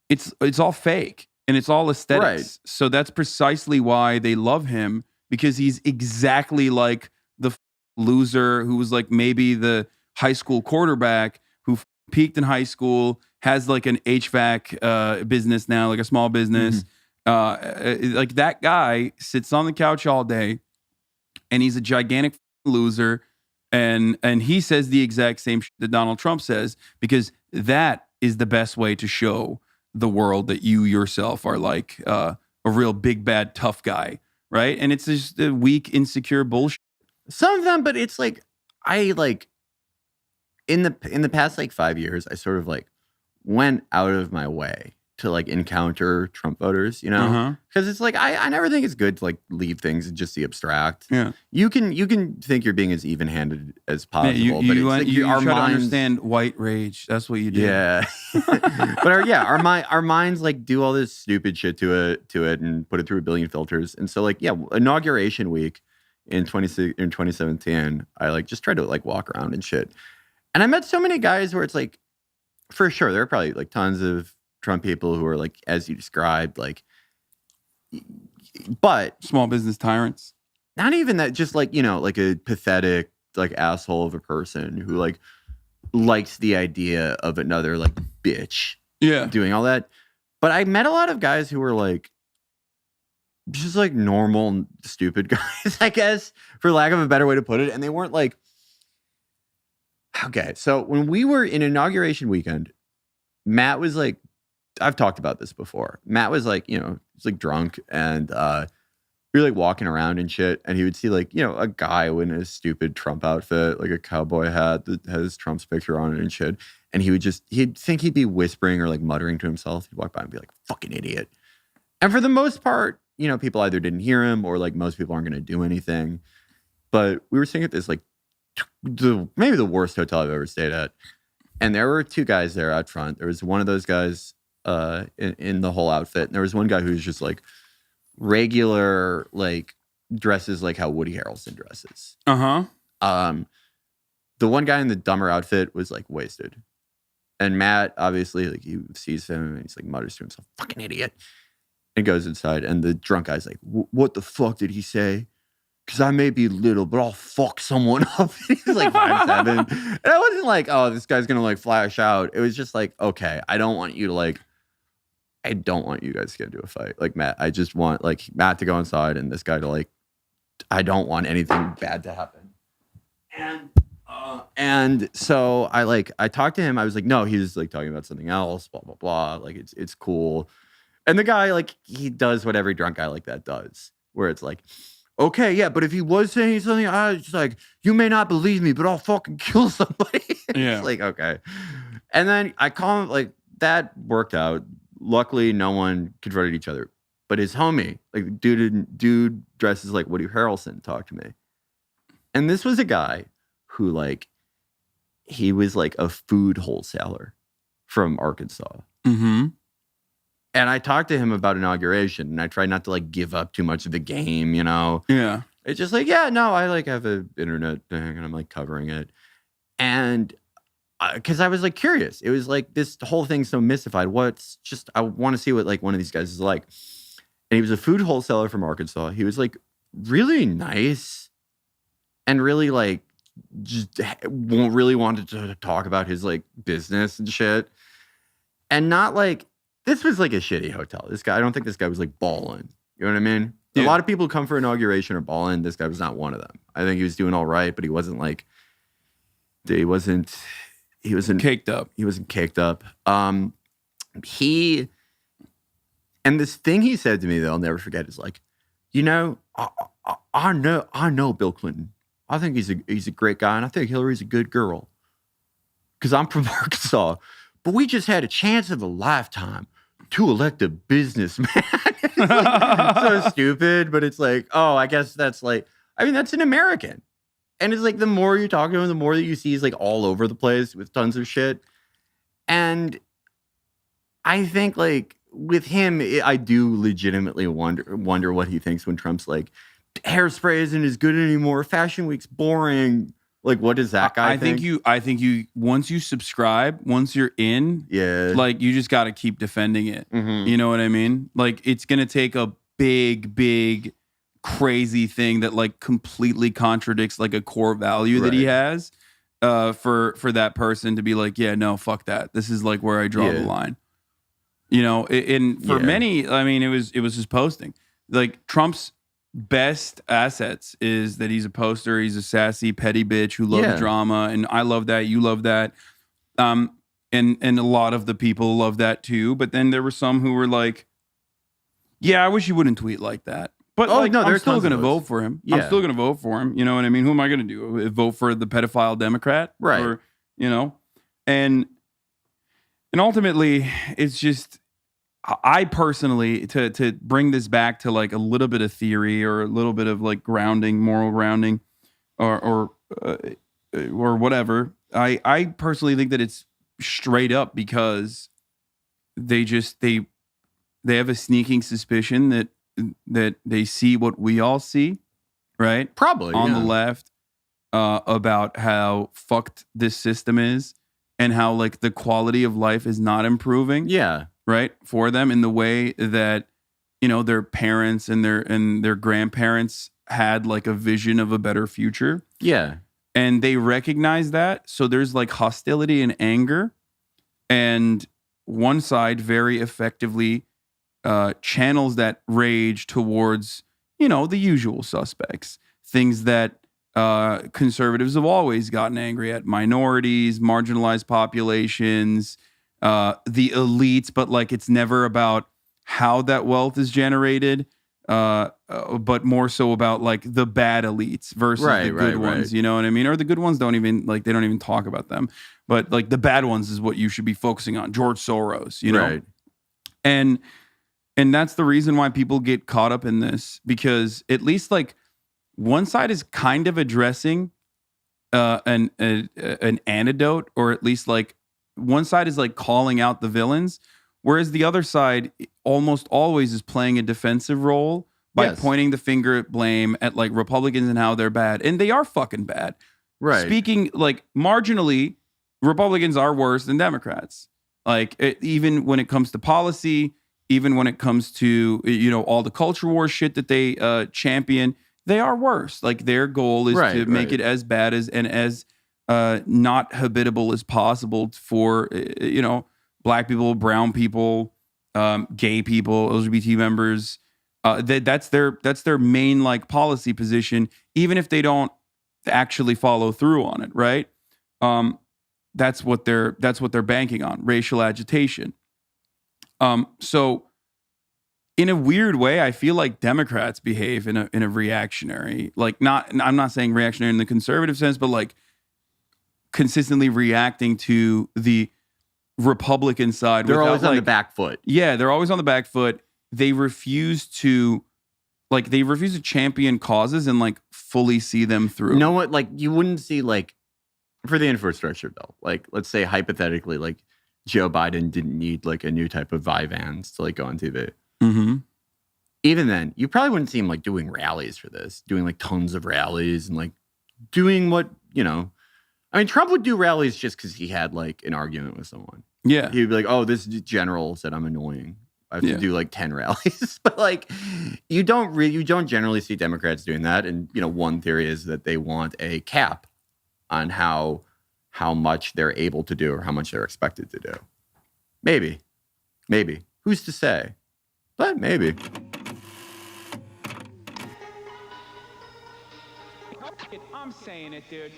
it's all fake and it's all aesthetics. Right. So that's precisely why they love him, because he's exactly like the loser who was like maybe the high school quarterback who peaked in high school, has like an HVAC business now, like a small business. Like that guy sits on the couch all day and he's a gigantic loser. And he says the exact same shit that Donald Trump says, because that is the best way to show the world that you yourself are like a real big, bad, tough guy, right? And it's just a weak, insecure bullshit. Some of them, but it's like, I like, in the past like 5 years, I sort of like went out of my way to like encounter Trump voters, you know? Because it's like, I never think it's good to like leave things and just the abstract. Yeah. You can think you're being as even-handed as possible, Yeah, but it's like you our try to minds understand white rage. That's what you do. Yeah. But our minds like do all this stupid shit to it and put it through a billion filters. And so like, yeah, inauguration week in 2017, I like just tried to like walk around and shit. And I met so many guys where it's like, for sure, there are probably like tons of Trump people who are like, as you described, like, but small business tyrants. Not even that, just like, you know, like a pathetic, like asshole of a person who like likes the idea of another like bitch. Yeah. Doing all that. But I met a lot of guys who were like, just like normal, stupid guys, I guess, for lack of a better way to put it. And they weren't like, okay. So when we were in inauguration weekend, Matt was like, I've talked about this before. Matt was like, you know, he's like drunk and we were like walking around and shit. And he would see like, you know, a guy in a stupid Trump outfit, like a cowboy hat that has Trump's picture on it and shit. And he'd think he'd be whispering or like muttering to himself. He'd walk by and be like, fucking idiot. And for the most part, you know, people either didn't hear him or like most people aren't going to do anything. But we were sitting at this like maybe the worst hotel I've ever stayed at. And there were two guys there out front. There was one of those guys in the whole outfit. And there was one guy who was just like regular, like dresses like how Woody Harrelson dresses. The one guy in the dumber outfit was like wasted. And Matt, obviously, like he sees him and he's like mutters to himself, fucking idiot. And goes inside. And the drunk guy's like, what the fuck did he say? Because I may be little, but I'll fuck someone up. He's like 5'7". And I wasn't like, oh, this guy's going to like flash out. It was just like, okay, I don't want you guys to get into a fight. Like Matt, I just want like Matt to go inside and this guy to like, I don't want anything bad to happen. And so I talked to him. I was like, no, he's like talking about something else, blah, blah, blah. Like it's cool. And the guy, like, he does what every drunk guy like that does, where it's like, okay, yeah, but if he was saying something, I was just like, you may not believe me, but I'll fucking kill somebody. Yeah. It's like, okay. And then I call him, like, that worked out. Luckily, no one confronted each other. But his homie, like, dude dresses like Woody Harrelson, talked to me. And this was a guy who, like, he was like a food wholesaler from Arkansas. Mm-hmm. And I talked to him about inauguration, and I tried not to like give up too much of the game, you know? Yeah. It's just like, yeah, no, I like have an internet thing and I'm like covering it. And because I was like curious. It was like this whole thing's so mystified. I want to see what like one of these guys is like. And he was a food wholesaler from Arkansas. He was like really nice and really like just really wanted to talk about his like business and shit. And not like, this was like a shitty hotel. I don't think this guy was like balling. You know what I mean? Yeah. A lot of people who come for inauguration are balling. This guy was not one of them. I think he was doing all right, but he wasn't like, he wasn't caked up. He wasn't caked up. And this thing he said to me that I'll never forget is like, you know, I know Bill Clinton. I think he's a great guy, and I think Hillary's a good girl. Because I'm from Arkansas. But we just had a chance of a lifetime to elect a businessman. It's like, so stupid, but it's like, oh, I guess that's like, I mean, that's an American. And it's like, the more you talk to him, the more that you see he's like all over the place with tons of shit. And I think like with him, I do legitimately wonder what he thinks when Trump's like, hairspray isn't as good anymore. Fashion Week's boring. Like, what does that guy think? I think you once you subscribe, once you're in, Yeah. like you just got to keep defending it. Mhm. You know what I mean? Like it's gonna take a big, crazy thing that like completely contradicts like a core value that he has, for that person to be like, yeah, no, fuck that. This is like where I draw the line. You know, and for many, I mean, it was his posting. Like Trump's best assets is that he's a poster. He's a sassy, petty bitch who loves drama, and I love that. You love that. And a lot of the people love that too. But then there were some who were like, "Yeah, I wish you wouldn't tweet like that." But I'm still going to vote for him. Yeah. I'm still going to vote for him. You know what I mean? Who am I going to do? Vote for the pedophile Democrat, right? Or, you know, and ultimately, it's just. I personally, to bring this back to like a little bit of theory or a little bit of like grounding, moral grounding, or whatever. I personally think that it's straight up because they have a sneaking suspicion that they see what we all see, right? Probably on the left, about how fucked this system is and how like the quality of life is not improving. Yeah. Right, for them in the way that, you know, their parents and their grandparents had like a vision of a better future. Yeah. And they recognize that. So there's like hostility and anger. And one side very effectively channels that rage towards, you know, the usual suspects. Things that conservatives have always gotten angry at: minorities, marginalized populations, the elites, but like it's never about how that wealth is generated, but more so about like the bad elites versus the good ones. You know what I mean? Or the good ones don't even talk about them, but like the bad ones is what you should be focusing on. George Soros, you know, right. and that's the reason why people get caught up in this, because at least like one side is kind of addressing an antidote, or at least like one side is like calling out the villains, whereas the other side almost always is playing a defensive role by pointing the finger at blame at like Republicans and how they're bad. And they are fucking bad. Right. Speaking like marginally, Republicans are worse than Democrats. Like even when it comes to policy, even when it comes to, you know, all the culture war shit that they champion, they are worse. Like their goal is to make it as bad as and as not habitable as possible for, you know, black people, brown people, gay people, LGBT members. That's their main like policy position, even if they don't actually follow through on it, right? That's what they're banking on: racial agitation. So in a weird way, I feel like Democrats behave in a reactionary, like I'm not saying reactionary in the conservative sense, but like consistently reacting to the Republican side. They're always on the back foot. Yeah, they're always on the back foot. They refuse to champion causes and like fully see them through. You know what? Like you wouldn't see like for the infrastructure bill. Like let's say hypothetically, like Joe Biden didn't need like a new type of Vyvanse to like go on TV. Mm-hmm. Even then, you probably wouldn't see him like doing rallies for this, doing like tons of rallies and like doing what, you know. I mean, Trump would do rallies just because he had like an argument with someone. Yeah. He'd be like, oh, this general said I'm annoying. I have to do like 10 rallies. But like you don't generally see Democrats doing that. And, you know, one theory is that they want a cap on how much they're able to do or how much they're expected to do. Maybe. Who's to say? But maybe. I'm saying it, dude.